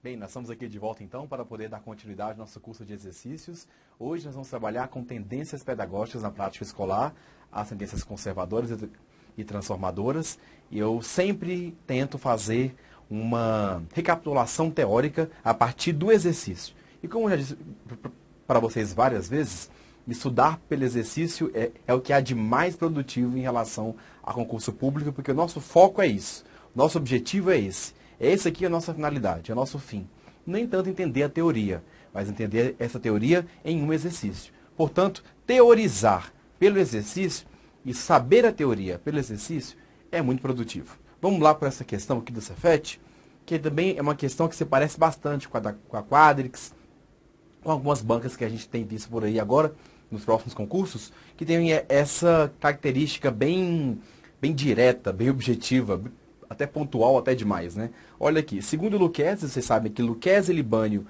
Bem, nós estamos aqui de volta então para poder dar continuidade ao nosso curso de exercícios. Hoje nós vamos trabalhar com tendências pedagógicas na prática escolar, as tendências conservadoras e transformadoras. E eu sempre tento fazer uma recapitulação teórica a partir do exercício. E como eu já disse para vocês várias vezes, estudar pelo exercício é o que há de mais produtivo em relação a concurso público, porque o nosso foco é isso, nosso objetivo é esse. Essa aqui é a nossa finalidade, é o nosso fim. Nem tanto entender a teoria, mas entender essa teoria em um exercício. Portanto, teorizar pelo exercício e saber a teoria pelo exercício é muito produtivo. Vamos lá para essa questão aqui do Cefet, que também é uma questão que se parece bastante com a Quadrix, com algumas bancas que a gente tem visto por aí agora, nos próximos concursos, que tem essa característica bem direta, bem objetiva, até pontual, até demais, né? Olha aqui, segundo Lucchesi, vocês sabem que Lucchesi e Libânio,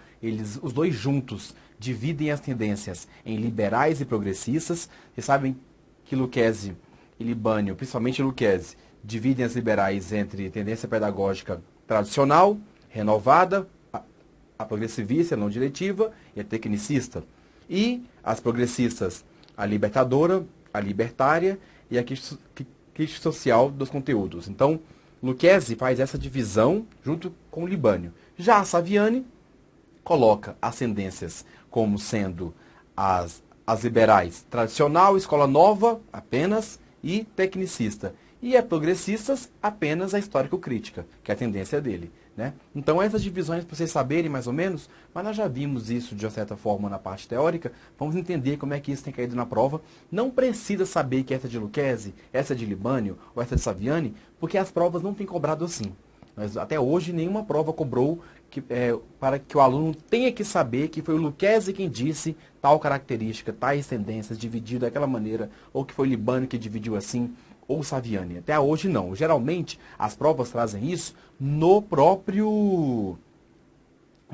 os dois juntos, dividem as tendências em liberais e progressistas. Vocês sabem que Lucchesi e Libânio, principalmente Lucchesi, dividem as liberais entre tendência pedagógica tradicional, renovada, a progressivista, a não diretiva e a tecnicista. E as progressistas, a libertadora, a libertária e a crítica social dos conteúdos. Então, Lucchesi faz essa divisão junto com Libânio. Já a Saviani coloca as tendências como sendo as liberais tradicional, escola nova apenas e tecnicista. E a progressistas apenas a histórico-crítica, que é a tendência dele, né? Então essas divisões, para vocês saberem mais ou menos, mas nós já vimos isso de uma certa forma na parte teórica, vamos entender como é que isso tem caído na prova. Não precisa saber que essa é de Lucchesi, essa é de Libânio ou essa é de Saviani, porque as provas não têm cobrado assim. Mas até hoje nenhuma prova cobrou para que o aluno tenha que saber que foi o Lucchesi quem disse tal característica, tais tendências, dividido daquela maneira, ou que foi Libânio que dividiu assim, ou Saviani. Até hoje não. Geralmente as provas trazem isso no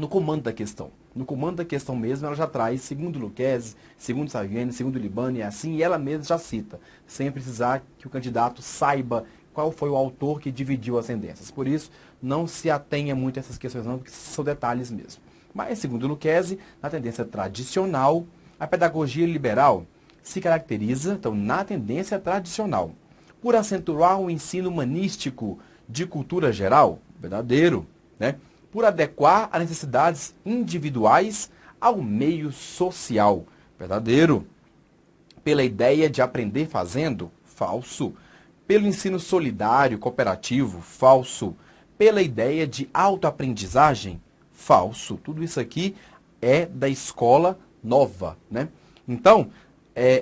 comando da questão. No comando da questão mesmo, ela já traz, segundo Lucchesi, segundo Saviani, segundo Libânio, é assim, e ela mesma já cita, sem precisar que o candidato saiba qual foi o autor que dividiu as tendências. Por isso, não se atenha muito a essas questões não, porque são detalhes mesmo. Mas, segundo Lucchesi, na tendência tradicional, a pedagogia liberal se caracteriza, então, na tendência tradicional, por acentuar o ensino humanístico de cultura geral, verdadeiro, né? Por adequar as necessidades individuais ao meio social, verdadeiro. Pela ideia de aprender fazendo, falso. Pelo ensino solidário, cooperativo, falso. Pela ideia de autoaprendizagem, falso. Tudo isso aqui é da escola nova, né? Então,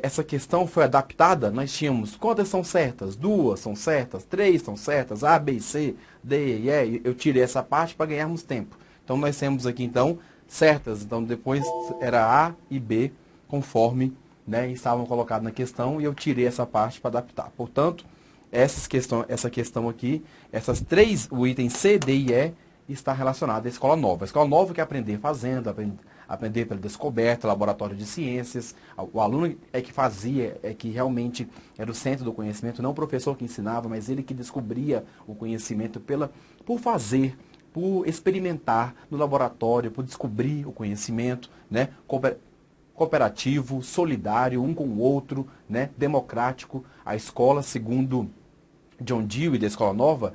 essa questão foi adaptada, nós tínhamos quantas são certas? 2 são certas, 3 são certas, A, B, C, D e E. Eu tirei essa parte para ganharmos tempo. Então, nós temos aqui, então, certas. Então, depois era A e B, conforme, né, estavam colocados na questão, e eu tirei essa parte para adaptar. Portanto, essa questão aqui, essas 3, o item C, D e E, está relacionado à escola nova. A escola nova que é aprender fazendo, aprender pela descoberta, laboratório de ciências. O aluno é que fazia, é que realmente era o centro do conhecimento, não o professor que ensinava, mas ele que descobria o conhecimento por fazer, por experimentar no laboratório, por descobrir o conhecimento, né? Cooperativo, solidário, um com o outro, né? Democrático. A escola, segundo John Dewey, da Escola Nova,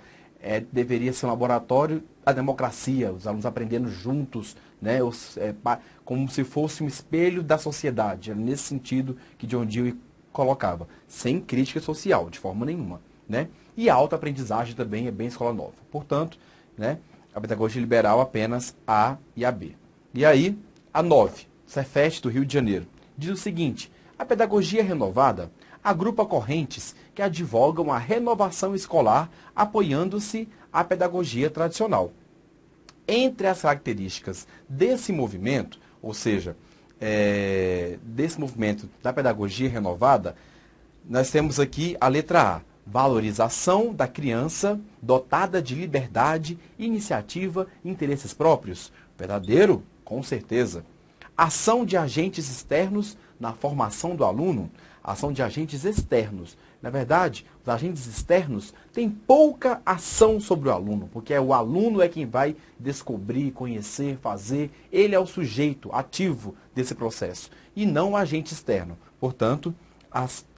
deveria ser um laboratório da democracia, os alunos aprendendo juntos, né, como se fosse um espelho da sociedade. Era nesse sentido que John Dewey colocava, sem crítica social, de forma nenhuma, né? E a autoaprendizagem também é bem escola nova. Portanto, né, a pedagogia liberal apenas A e a B. E aí, a 9, Cefet do Rio de Janeiro, diz o seguinte: a pedagogia renovada agrupa correntes que advogam a renovação escolar apoiando-se à pedagogia tradicional. Entre as características desse movimento, ou seja, desse movimento da pedagogia renovada, nós temos aqui a letra A, valorização da criança dotada de liberdade, iniciativa e interesses próprios. Verdadeiro? Com certeza. Ação de agentes externos na formação do aluno. ação de agentes externos. Na verdade, os agentes externos têm pouca ação sobre o aluno, porque o aluno é quem vai descobrir, conhecer, fazer. Ele é o sujeito ativo desse processo e não o agente externo. Portanto,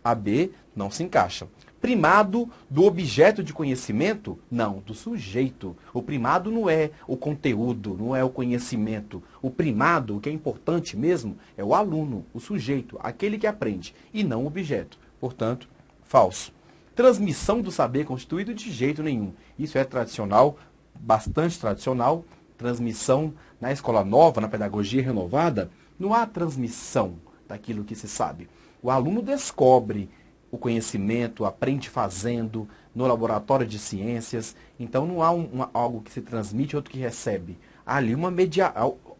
a B não se encaixa. Primado do objeto de conhecimento? Não, do sujeito. O primado não é o conteúdo, não é o conhecimento. O primado, o que é importante mesmo, é o aluno, o sujeito, aquele que aprende, e não o objeto. Portanto, falso. Transmissão do saber constituído de jeito nenhum. Isso é tradicional, bastante tradicional. Transmissão na escola nova, na pedagogia renovada, não há transmissão daquilo que se sabe. O aluno descobre o conhecimento, aprende fazendo, no laboratório de ciências. Então não há algo que se transmite e outro que recebe. Há ali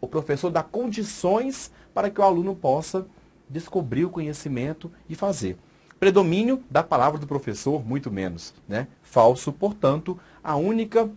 o professor dá condições para que o aluno possa descobrir o conhecimento e fazer. Predomínio da palavra do professor, muito menos, né? Falso, portanto, a única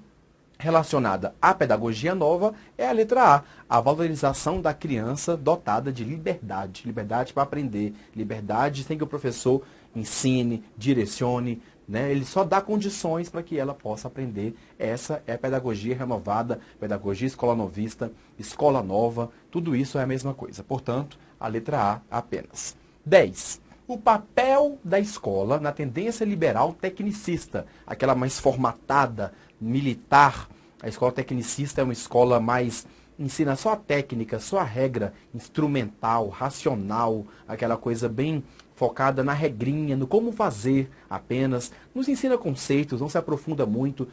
relacionada à pedagogia nova é a letra A valorização da criança dotada de liberdade. Liberdade para aprender, liberdade sem que o professor ensine, direcione, né? Ele só dá condições para que ela possa aprender. Essa é a pedagogia renovada, pedagogia escola novista, escola nova, tudo isso é a mesma coisa. Portanto, a letra A apenas. 10. O papel da escola na tendência liberal tecnicista, aquela mais formatada, militar. A escola tecnicista é uma escola mais ensina só a técnica, só a regra instrumental, racional, aquela coisa bem focada na regrinha, no como fazer apenas. Nos ensina conceitos, não se aprofunda muito,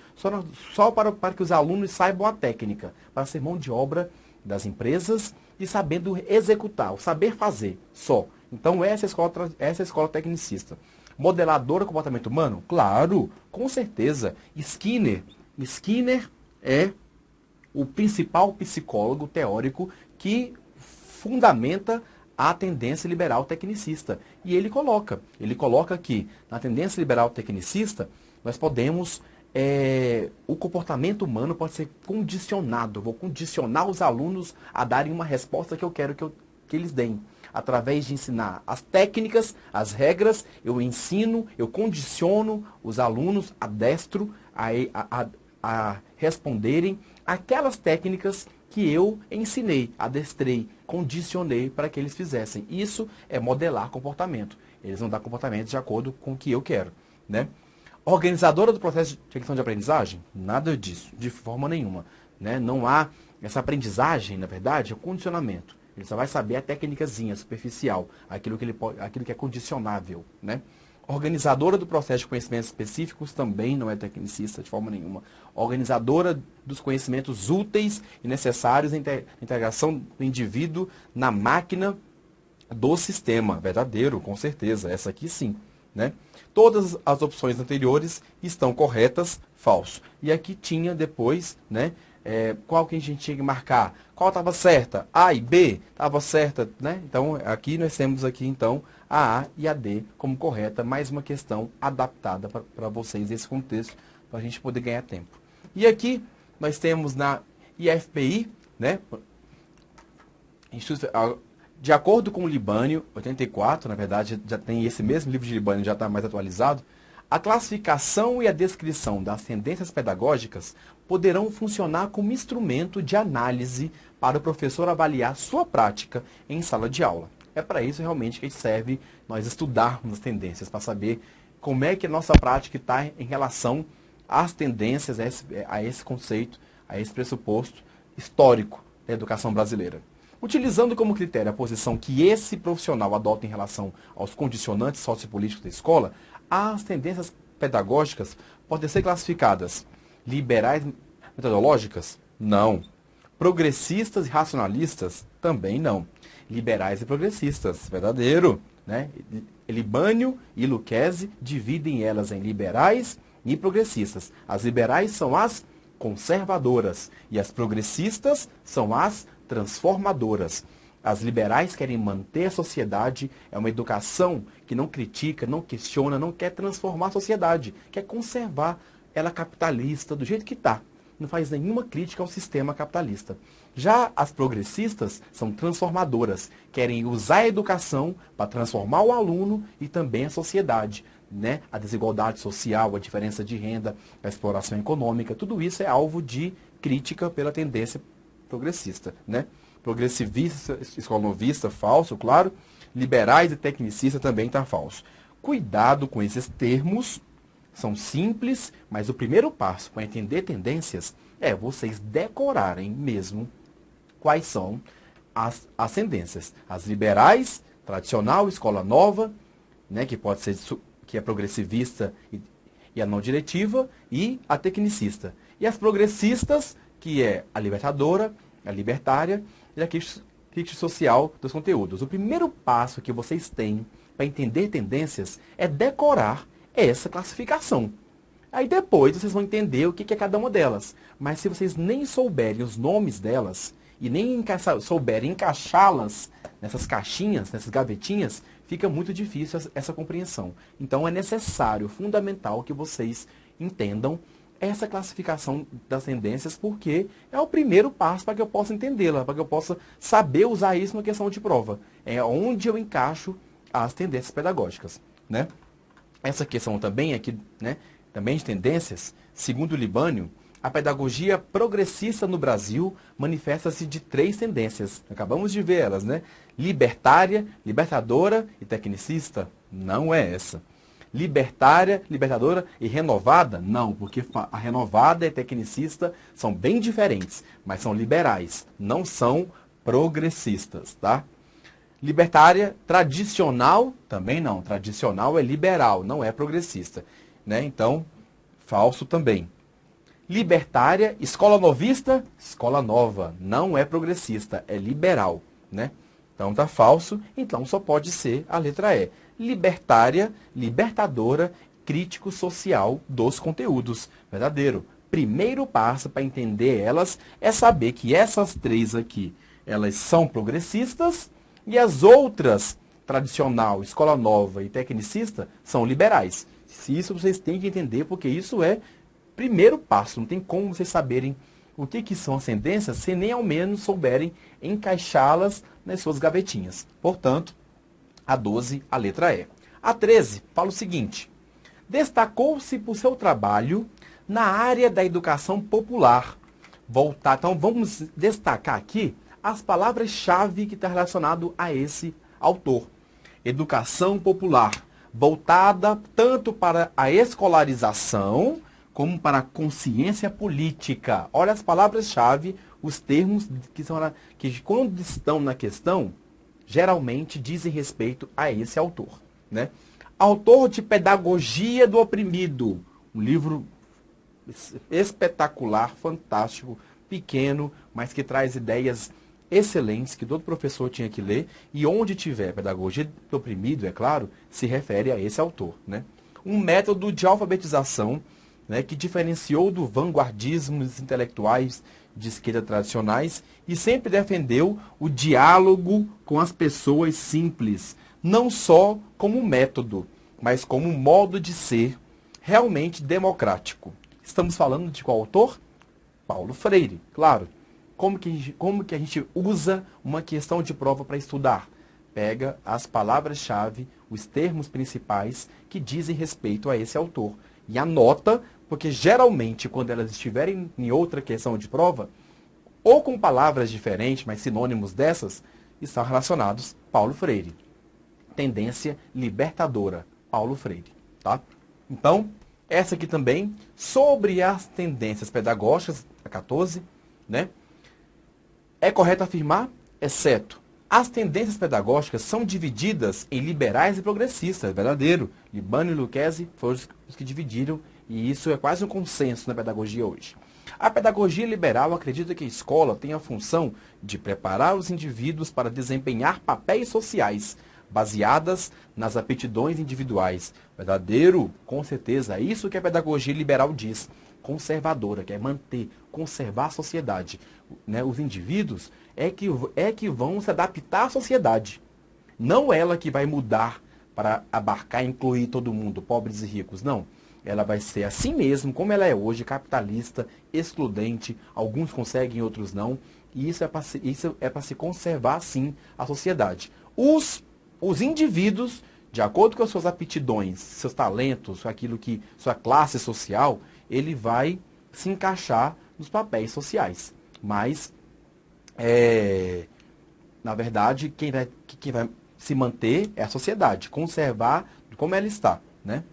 só para que os alunos saibam a técnica, para ser mão de obra das empresas e sabendo executar, o saber fazer só. Então essa é a escola tecnicista. Modeladora do comportamento humano? Claro, com certeza. Skinner é o principal psicólogo teórico que fundamenta a tendência liberal tecnicista. E ele coloca que na tendência liberal tecnicista nós podemos, o comportamento humano pode ser condicionado. Vou condicionar os alunos a darem uma resposta que eu quero que eles deem. Através de ensinar as técnicas, as regras, eu ensino, eu condiciono os alunos, adestro a responderem aquelas técnicas que eu ensinei, adestrei, condicionei para que eles fizessem. Isso é modelar comportamento. Eles vão dar comportamento de acordo com o que eu quero, né? Organizadora do processo de questão de aprendizagem? Nada disso, de forma nenhuma, né? Não há essa aprendizagem, na verdade, é o condicionamento. Ele só vai saber a técnicazinha superficial, aquilo que é condicionável, né? Organizadora do processo de conhecimentos específicos também não é tecnicista de forma nenhuma. Organizadora dos conhecimentos úteis e necessários à integração do indivíduo na máquina do sistema. Verdadeiro, com certeza. Essa aqui sim, né? Todas as opções anteriores estão corretas, falso. E aqui tinha depois, né? Qual que a gente tinha que marcar? Qual estava certa? A e B estava certa, né? Então, aqui nós temos aqui, então, a e a D como correta. Mais uma questão adaptada para vocês nesse contexto, para a gente poder ganhar tempo. E aqui nós temos na IFPI, né? De acordo com o Libânio, 84, na verdade, já tem esse mesmo livro de Libânio, já está mais atualizado. A classificação e a descrição das tendências pedagógicas poderão funcionar como instrumento de análise para o professor avaliar sua prática em sala de aula. É para isso realmente que serve nós estudarmos as tendências, para saber como é que a nossa prática está em relação às tendências, a esse conceito, a esse pressuposto histórico da educação brasileira. Utilizando como critério a posição que esse profissional adota em relação aos condicionantes sociopolíticos da escola, as tendências pedagógicas podem ser classificadas liberais metodológicas? Não. Progressistas e racionalistas? Também não. Liberais e progressistas, verdadeiro, né? Libânio e Lucchesi dividem elas em liberais e progressistas. As liberais são as conservadoras e as progressistas são as transformadoras. As liberais querem manter a sociedade, é uma educação que não critica, não questiona, não quer transformar a sociedade, quer conservar ela capitalista do jeito que está. não faz nenhuma crítica ao sistema capitalista. Já as progressistas são transformadoras, querem usar a educação para transformar o aluno e também a sociedade. Né? A desigualdade social, a diferença de renda, a exploração econômica, tudo isso é alvo de crítica pela tendência progressista. Né? Progressivista, escolonovista, falso, claro. Liberais e tecnicistas também está falso. Cuidado com esses termos, são simples, mas o primeiro passo para entender tendências é vocês decorarem mesmo quais são as tendências. As liberais, tradicional, escola nova, né, que pode ser que é progressivista e a não diretiva, e a tecnicista. E as progressistas, que é a libertadora, a libertária e a crítica social dos conteúdos. O primeiro passo que vocês têm para entender tendências é decorar essa classificação. Aí depois vocês vão entender o que é cada uma delas. Mas se vocês nem souberem os nomes delas e nem souberem encaixá-las nessas caixinhas, nessas gavetinhas, fica muito difícil essa compreensão. Então é necessário, fundamental, que vocês entendam essa classificação das tendências, porque é o primeiro passo para que eu possa entendê-la, para que eu possa saber usar isso na questão de prova. É onde eu encaixo as tendências pedagógicas. Né? Essa questão também aqui, né, também de tendências, segundo o Libânio, a pedagogia progressista no Brasil manifesta-se de 3 tendências. Acabamos de ver elas, né? Libertária, libertadora e tecnicista? Não é essa. Libertária, libertadora e renovada? Não, porque a renovada e a tecnicista são bem diferentes, mas são liberais, não são progressistas, tá? Libertária, tradicional, também não. Tradicional é liberal, não é progressista. Né? Então, falso também. Libertária, escola novista, escola nova, não é progressista, é liberal. Né? Então, tá falso, então só pode ser a letra E. Libertária, libertadora, crítico social dos conteúdos. Verdadeiro. Primeiro passo para entender elas é saber que essas 3 aqui, elas são progressistas, e as outras, tradicional, escola nova e tecnicista, são liberais. Isso vocês têm que entender, porque isso é primeiro passo. Não tem como vocês saberem o que são as tendências se nem ao menos souberem encaixá-las nas suas gavetinhas. Portanto, a 12, a letra E. A 13 fala o seguinte: destacou-se por seu trabalho na área da educação popular. Então, vamos destacar aqui as palavras-chave que estão relacionadas a esse autor. Educação popular, voltada tanto para a escolarização como para a consciência política. Olha as palavras-chave, os termos que quando estão na questão, geralmente dizem respeito a esse autor. Né? Autor de Pedagogia do Oprimido, um livro espetacular, fantástico, pequeno, mas que traz ideias excelentes que todo professor tinha que ler, e onde tiver Pedagogia do Oprimido, é claro, se refere a esse autor. Né? Um método de alfabetização, né, que diferenciou do vanguardismo dos intelectuais de esquerda tradicionais e sempre defendeu o diálogo com as pessoas simples, não só como método, mas como modo de ser realmente democrático. Estamos falando de qual autor? Paulo Freire, claro. Como que a gente usa uma questão de prova para estudar? Pega as palavras-chave, os termos principais que dizem respeito a esse autor. E anota, porque geralmente quando elas estiverem em outra questão de prova, ou com palavras diferentes, mas sinônimos dessas, estão relacionados a Paulo Freire. Tendência libertadora, Paulo Freire. Tá? Então, essa aqui também, sobre as tendências pedagógicas, a 14, né? É correto afirmar, exceto, as tendências pedagógicas são divididas em liberais e progressistas, é verdadeiro. Libânio e Lucchesi foram os que dividiram, e isso é quase um consenso na pedagogia hoje. A pedagogia liberal acredita que a escola tem a função de preparar os indivíduos para desempenhar papéis sociais, baseadas nas aptidões individuais. Verdadeiro, com certeza, é isso que a pedagogia liberal diz. Conservadora, que é manter, conservar a sociedade. Né? Os indivíduos é que vão se adaptar à sociedade. Não ela que vai mudar para abarcar e incluir todo mundo, pobres e ricos. Não. ela vai ser assim mesmo, como ela é hoje, capitalista, excludente, alguns conseguem, outros não, e isso é para se conservar, sim, a sociedade. Os indivíduos, de acordo com as suas aptidões, seus talentos, sua classe social, ele vai se encaixar nos papéis sociais. Mas, na verdade, quem vai se manter é a sociedade, conservar como ela está, né?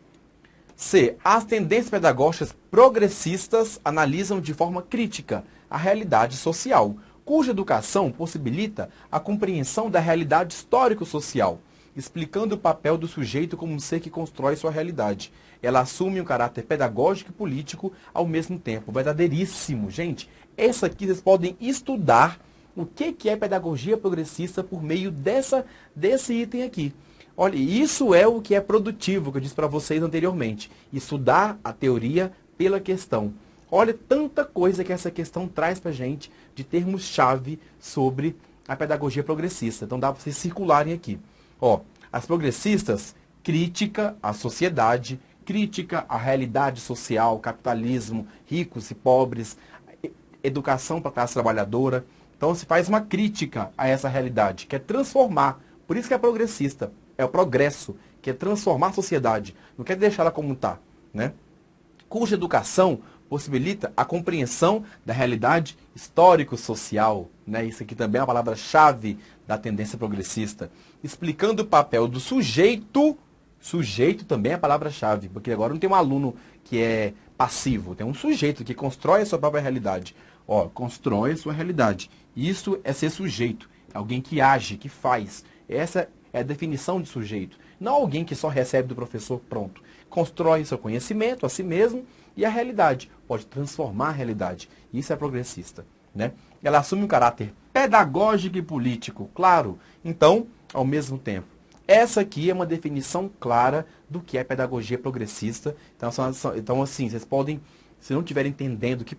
C. As tendências pedagógicas progressistas analisam de forma crítica a realidade social, cuja educação possibilita a compreensão da realidade histórico-social, explicando o papel do sujeito como um ser que constrói sua realidade. Ela assume um caráter pedagógico e político ao mesmo tempo. Verdadeiríssimo, gente. Essa aqui vocês podem estudar o que é pedagogia progressista por meio desse item aqui. Olha, isso é o que é produtivo, que eu disse para vocês anteriormente. Estudar a teoria pela questão. Olha, tanta coisa que essa questão traz para a gente de termos-chave sobre a pedagogia progressista. Então dá para vocês circularem aqui. Ó, as progressistas, crítica à sociedade, crítica à realidade social, capitalismo, ricos e pobres, educação para a classe trabalhadora. Então se faz uma crítica a essa realidade, que é transformar. Por isso que é progressista. É o progresso, que é transformar a sociedade. Não quer deixar ela como está, né? Cuja educação possibilita a compreensão da realidade histórico-social, né? Isso aqui também é uma palavra-chave da tendência progressista. Explicando o papel do sujeito. Sujeito também é a palavra-chave, porque agora não tem um aluno que é passivo, tem um sujeito que constrói a sua própria realidade. Ó, constrói a sua realidade. Isso é ser sujeito, é alguém que age, que faz. Essa é a definição de sujeito. Não alguém que só recebe do professor pronto. Constrói seu conhecimento a si mesmo e a realidade. Pode transformar a realidade. Isso é progressista, né? Ela assume um caráter pedagógico e político, claro. Então, ao mesmo tempo. Essa aqui é uma definição clara do que é pedagogia progressista. Então assim, vocês podem, se não estiverem entendendo que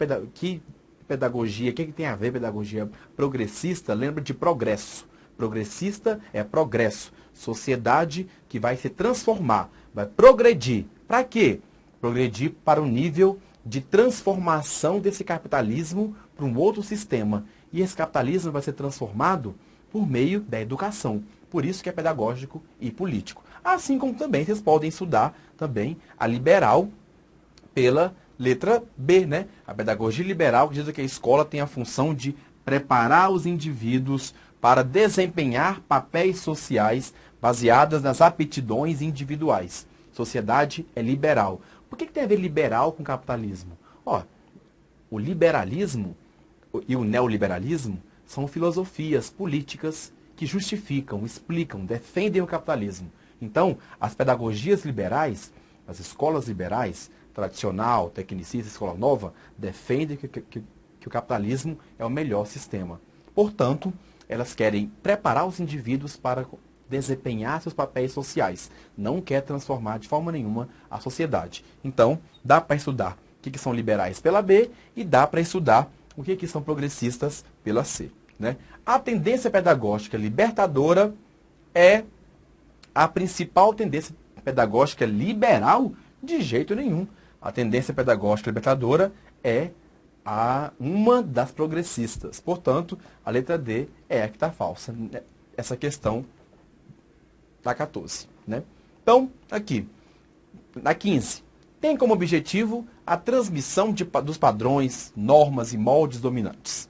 pedagogia, o que tem a ver pedagogia progressista, lembra de progresso. Progressista é progresso. Sociedade que vai se transformar, vai progredir. Para quê? Progredir para o nível de transformação desse capitalismo para um outro sistema. E esse capitalismo vai ser transformado por meio da educação. Por isso que é pedagógico e político. Assim como também vocês podem estudar também a liberal pela letra B, né? A pedagogia liberal, que diz que a escola tem a função de preparar os indivíduos para desempenhar papéis sociais baseadas nas aptidões individuais. Sociedade é liberal. Por que tem a ver liberal com capitalismo? Ó, o liberalismo e o neoliberalismo são filosofias políticas que justificam, explicam, defendem o capitalismo. Então, as pedagogias liberais, as escolas liberais, tradicional, tecnicista, escola nova, defendem que o capitalismo é o melhor sistema. Portanto, elas querem preparar os indivíduos para desempenhar seus papéis sociais. Não quer transformar de forma nenhuma a sociedade. Então, dá para estudar o que são liberais pela B e dá para estudar o que são progressistas pela C, né? A tendência pedagógica libertadora é a principal tendência pedagógica liberal? De jeito nenhum. A tendência pedagógica libertadora é uma das progressistas. Portanto, a letra D é a que está falsa. Essa questão da 14. Né? Então, aqui, na 15. Tem como objetivo a transmissão dos padrões, normas e moldes dominantes.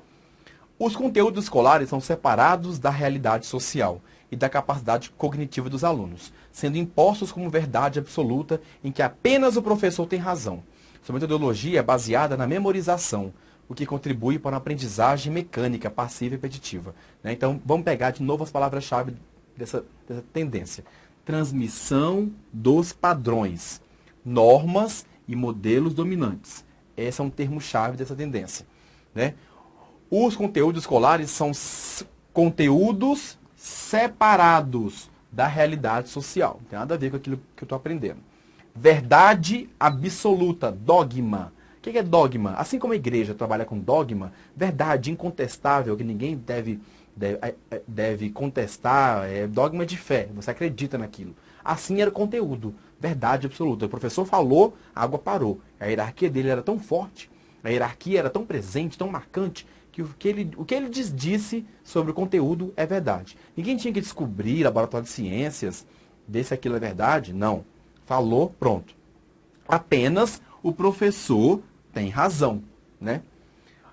Os conteúdos escolares são separados da realidade social e da capacidade cognitiva dos alunos, sendo impostos como verdade absoluta em que apenas o professor tem razão. Sua metodologia é baseada na memorização, o que contribui para uma aprendizagem mecânica, passiva e repetitiva. Né? Então, vamos pegar de novo as palavras-chave dessa tendência. Transmissão dos padrões, normas e modelos dominantes. Esse é um termo-chave dessa tendência. Né? Os conteúdos escolares são conteúdos separados da realidade social. Não tem nada a ver com aquilo que eu estou aprendendo. Verdade absoluta, dogma. O que é dogma? Assim como a igreja trabalha com dogma, verdade incontestável, que ninguém deve contestar, é dogma de fé, você acredita naquilo. Assim era o conteúdo. verdade absoluta. O professor falou, a água parou. A hierarquia dele era tão forte, a hierarquia era tão presente, tão marcante, que o que ele disse sobre o conteúdo é verdade. Ninguém tinha que descobrir, laboratório de ciências, ver se aquilo é verdade. Não. Falou, pronto. Apenas o professor tem razão, né?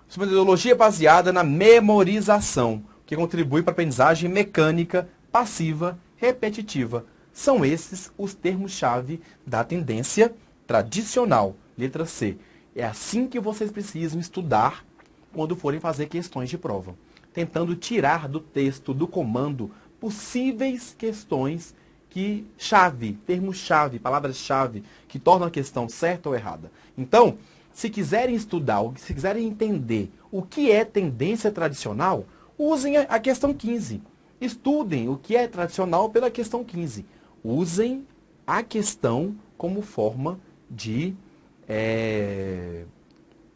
Sua metodologia é baseada na memorização, que contribui para a aprendizagem mecânica, passiva, repetitiva. São esses os termos-chave da tendência tradicional. Letra C. É assim que vocês precisam estudar quando forem fazer questões de prova. Tentando tirar do texto, do comando, possíveis questões que termos-chave, palavras-chave, que tornam a questão certa ou errada. Então, se quiserem estudar, se quiserem entender o que é tendência tradicional, usem a questão 15. Estudem o que é tradicional pela questão 15. Usem a questão como forma de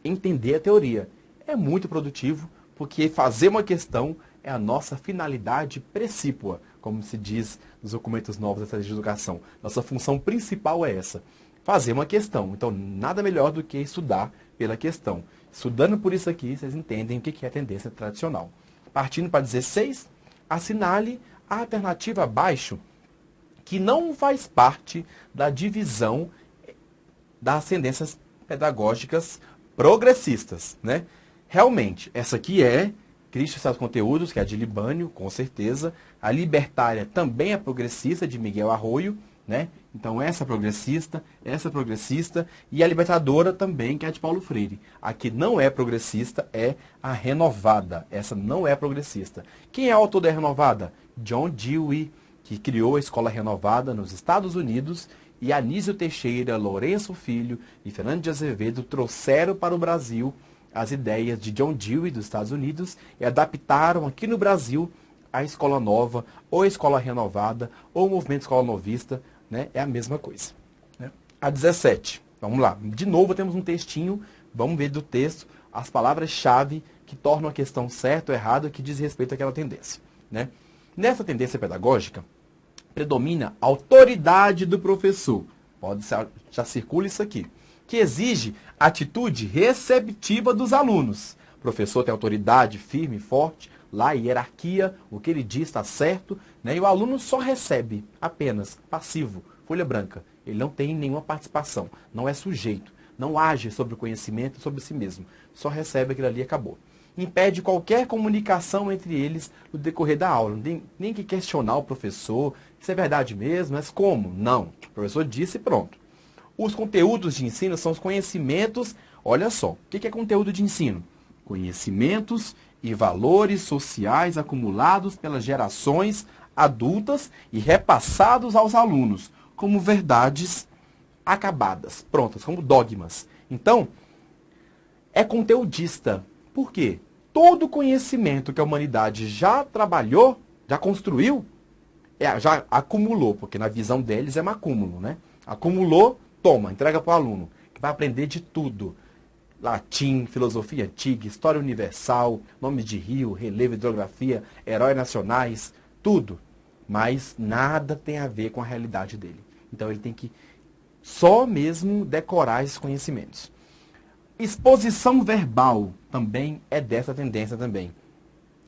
entender a teoria. É muito produtivo, porque fazer uma questão é a nossa finalidade precípua, como se diz nos documentos novos da estratégia de educação. Nossa função principal é essa, fazer uma questão. Então, nada melhor do que estudar pela questão. Estudando por isso aqui, vocês entendem o que é tendência tradicional. Partindo para 16, assinale a alternativa abaixo, que não faz parte da divisão das tendências pedagógicas progressistas, né? Realmente, essa aqui é Cristo e seus conteúdos, que é a de Libânio, com certeza. A libertária também é progressista, de Miguel Arroio, né? Então, essa progressista, e a libertadora também, que é a de Paulo Freire. A que não é progressista é a renovada. Essa não é progressista. Quem é o autor da renovada? John Dewey, que criou a escola renovada nos Estados Unidos, e Anísio Teixeira, Lourenço Filho e Fernando de Azevedo trouxeram para o Brasil as ideias de John Dewey dos Estados Unidos e adaptaram aqui no Brasil a escola nova, ou a escola renovada, ou o movimento escola novista, né? É a mesma coisa, né? A 17, vamos lá. De novo temos um textinho, vamos ver do texto as palavras-chave que tornam a questão certa ou errada, que diz respeito àquela tendência, né? Nessa tendência pedagógica, predomina a autoridade do professor. Pode ser, já circula isso aqui. Que exige atitude receptiva dos alunos. O professor tem autoridade firme, forte, lá hierarquia, o que ele diz está certo, né? E o aluno só recebe, apenas, passivo, folha branca. Ele não tem nenhuma participação, não é sujeito, não age sobre o conhecimento, sobre si mesmo. Só recebe aquilo ali e acabou. Impede qualquer comunicação entre eles no decorrer da aula. Não tem nem que questionar o professor, isso é verdade mesmo, mas como? Não. O professor disse e pronto. Os conteúdos de ensino são os conhecimentos, olha só, o que é conteúdo de ensino? Conhecimentos e valores sociais acumulados pelas gerações adultas e repassados aos alunos, como verdades acabadas, prontas, como dogmas. Então, é conteudista. Por quê? Todo conhecimento que a humanidade já trabalhou, já construiu, já acumulou, porque na visão deles é um acúmulo, né? Acumulou, toma, entrega para o aluno, que vai aprender de tudo. Latim, filosofia antiga, história universal, nome de rio, relevo, hidrografia, heróis nacionais, tudo. Mas nada tem a ver com a realidade dele. Então ele tem que só mesmo decorar esses conhecimentos. Exposição verbal também é dessa tendência também,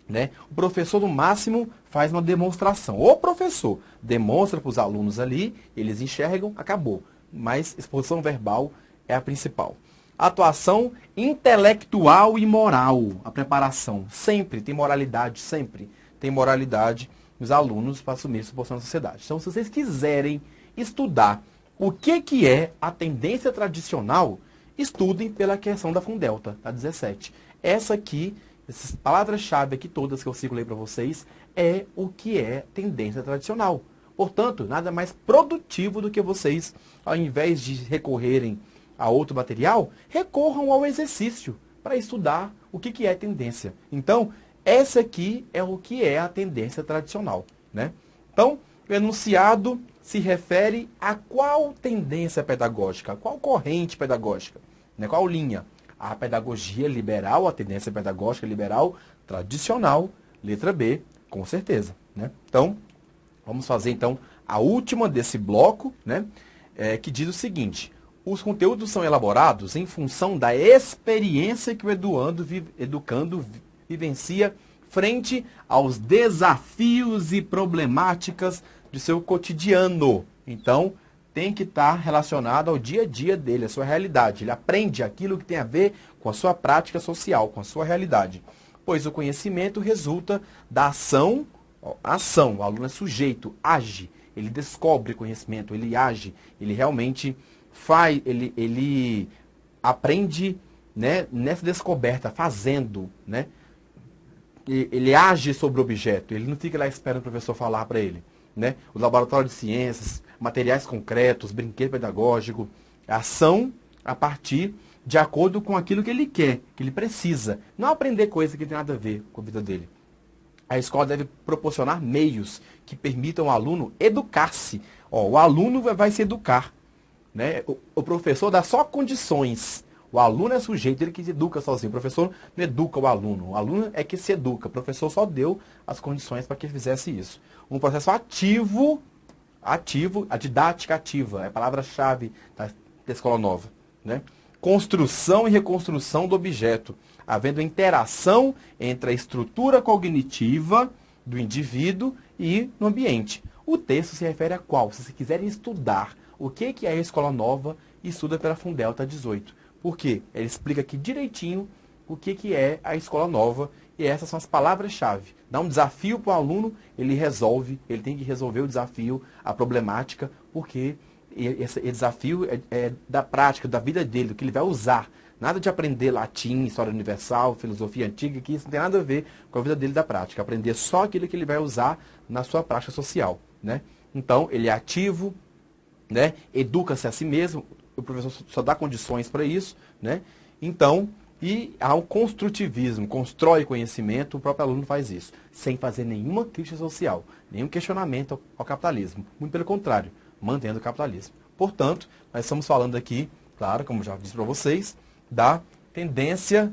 né? O professor, no máximo, faz uma demonstração. O professor demonstra para os alunos ali, eles enxergam, acabou. Mas exposição verbal é a principal. Atuação intelectual e moral. A preparação. Sempre tem moralidade, sempre tem moralidade nos alunos para assumir sua posição na sociedade. Então, se vocês quiserem estudar o que é a tendência tradicional, estudem pela questão da Fundelta, a 17. Essa aqui, essas palavras-chave aqui todas que eu circulei para vocês, é o que é tendência tradicional. Portanto, nada mais produtivo do que vocês, ao invés de recorrerem a outro material, recorram ao exercício para estudar o que é tendência. Então, essa aqui é o que é a tendência tradicional, né? Então, o enunciado se refere a qual tendência pedagógica, qual corrente pedagógica, né? Qual linha? A pedagogia liberal, a tendência pedagógica liberal tradicional, letra B, com certeza, né? Então, vamos fazer então a última desse bloco, né? que diz o seguinte: os conteúdos são elaborados em função da experiência que o educando vivencia frente aos desafios e problemáticas de seu cotidiano. Então, tem que estar relacionado ao dia a dia dele, à sua realidade. Ele aprende aquilo que tem a ver com a sua prática social, com a sua realidade. Pois o conhecimento resulta da ação. Ação, o aluno é sujeito, age, ele descobre conhecimento, ele age, ele realmente faz, ele aprende, né, nessa descoberta, fazendo, né? Ele age sobre o objeto, ele não fica lá esperando o professor falar para ele, né? O laboratório de ciências, materiais concretos, brinquedo pedagógico, ação a partir de acordo com aquilo que ele quer, que ele precisa, não aprender coisa que não tem nada a ver com a vida dele. A escola deve proporcionar meios que permitam ao aluno educar-se. O aluno vai se educar, né? O professor dá só condições. O aluno é sujeito, ele que se educa sozinho. O professor não educa o aluno é que se educa. O professor só deu as condições para que ele fizesse isso. Um processo ativo, a didática ativa, é a palavra-chave da escola nova, né? Construção e reconstrução do objeto, havendo interação entre a estrutura cognitiva do indivíduo e no ambiente. O texto se refere a qual? Se vocês quiserem estudar o que é a escola nova, estuda pela Fundelta 18. Por quê? Ele explica aqui direitinho o que é a escola nova e essas são as palavras-chave. Dá um desafio para o aluno, ele resolve, ele tem que resolver o desafio, a problemática, porque esse desafio é da prática, da vida dele, do que ele vai usar. Nada de aprender latim, história universal, filosofia antiga, que isso não tem nada a ver com a vida dele da prática. Aprender só aquilo que ele vai usar na sua prática social, né? Então, ele é ativo, né? Educa-se a si mesmo, o professor só dá condições para isso, né? Então, e há um construtivismo, constrói conhecimento, o próprio aluno faz isso, sem fazer nenhuma crítica social, nenhum questionamento ao capitalismo. Muito pelo contrário, mantendo o capitalismo. Portanto, nós estamos falando aqui, claro, como já disse para vocês, da tendência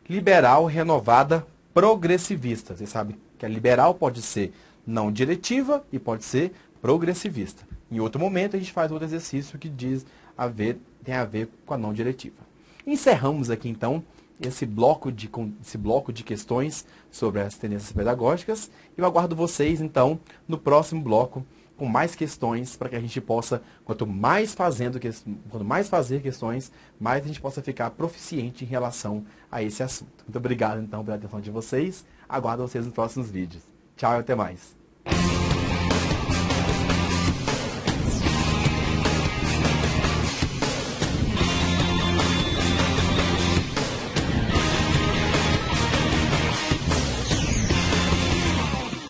liberal renovada progressivista. Vocês sabem que a liberal pode ser não diretiva e pode ser progressivista. Em outro momento, a gente faz outro exercício que tem a ver com a não diretiva. Encerramos aqui, então, esse bloco de questões sobre as tendências pedagógicas. Eu aguardo vocês, então, no próximo bloco, com mais questões, para que a gente possa, quanto mais fazer questões, mais a gente possa ficar proficiente em relação a esse assunto. Muito obrigado, então, pela atenção de vocês. Aguardo vocês nos próximos vídeos. Tchau e até mais.